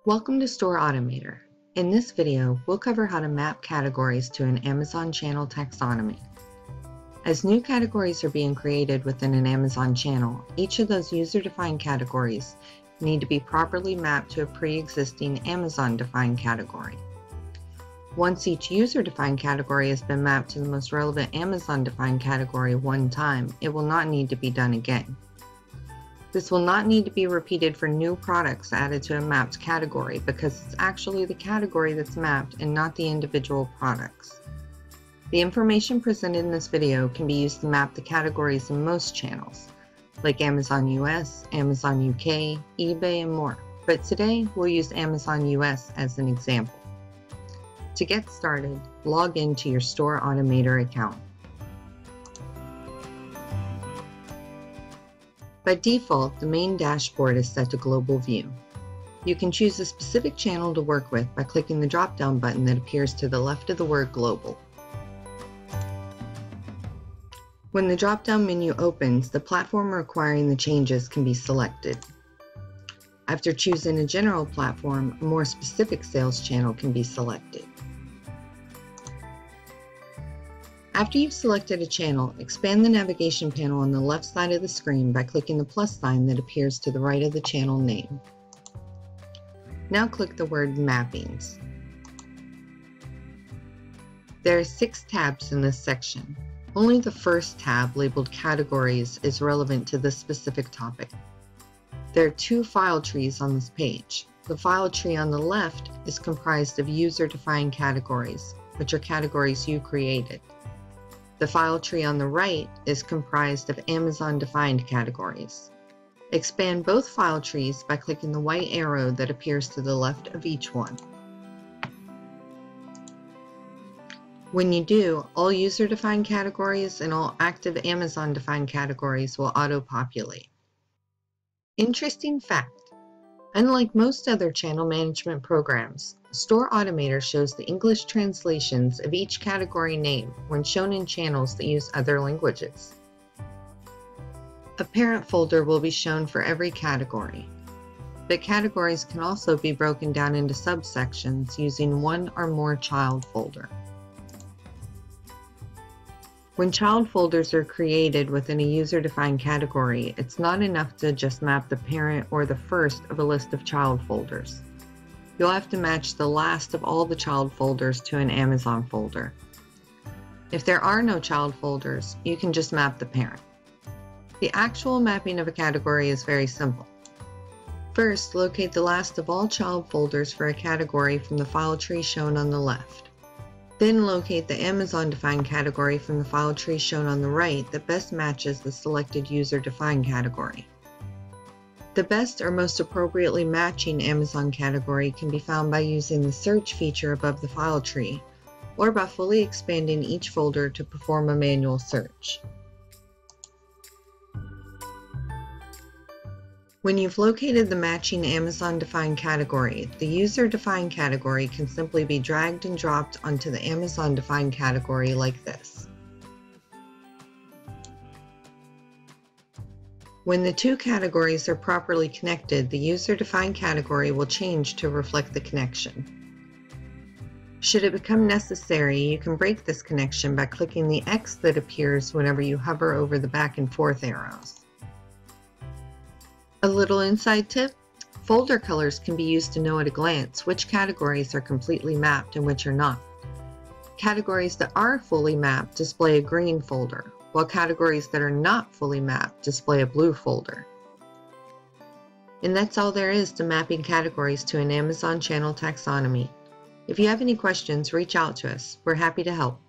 Welcome to StoreAutomator. In this video, we'll cover how to map categories to an Amazon channel taxonomy. As new categories are being created within an Amazon channel, each of those user-defined categories need to be properly mapped to a pre-existing Amazon-defined category. Once each user-defined category has been mapped to the most relevant Amazon-defined category one time, it will not need to be done again. This will not need to be repeated for new products added to a mapped category because it's actually the category that's mapped and not the individual products. The information presented in this video can be used to map the categories in most channels, like Amazon US, Amazon UK, eBay, and more. But today, we'll use Amazon US as an example. To get started, log into your StoreAutomator account. By default, the main dashboard is set to Global View. You can choose a specific channel to work with by clicking the drop-down button that appears to the left of the word Global. When the drop-down menu opens, the platform requiring the changes can be selected. After choosing a general platform, a more specific sales channel can be selected. After you've selected a channel, expand the navigation panel on the left side of the screen by clicking the plus sign that appears to the right of the channel name. Now click the word Mappings. There are 6 tabs in this section. Only the first tab, labeled Categories, is relevant to this specific topic. There are 2 file trees on this page. The file tree on the left is comprised of user-defined categories, which are categories you created. The file tree on the right is comprised of Amazon-defined categories. Expand both file trees by clicking the white arrow that appears to the left of each one. When you do, all user-defined categories and all active Amazon-defined categories will auto-populate. Interesting fact: unlike most other channel management programs, StoreAutomator shows the English translations of each category name when shown in channels that use other languages. A parent folder will be shown for every category, but categories can also be broken down into subsections using one or more child folder. When child folders are created within a user-defined category, it's not enough to just map the parent or the first of a list of child folders. You'll have to match the last of all the child folders to an Amazon folder. If there are no child folders, you can just map the parent. The actual mapping of a category is very simple. First, locate the last of all child folders for a category from the file tree shown on the left. Then locate the Amazon-defined category from the file tree shown on the right that best matches the selected user-defined category. The best or most appropriately matching Amazon category can be found by using the search feature above the file tree, or by fully expanding each folder to perform a manual search. When you've located the matching Amazon-defined category, the user-defined category can simply be dragged and dropped onto the Amazon-defined category like this. When the 2 categories are properly connected, the user-defined category will change to reflect the connection. Should it become necessary, you can break this connection by clicking the X that appears whenever you hover over the back and forth arrows. A little inside tip: folder colors can be used to know at a glance which categories are completely mapped and which are not. Categories that are fully mapped display a green folder, while categories that are not fully mapped display a blue folder. And that's all there is to mapping categories to an Amazon channel taxonomy. If you have any questions, reach out to us. We're happy to help.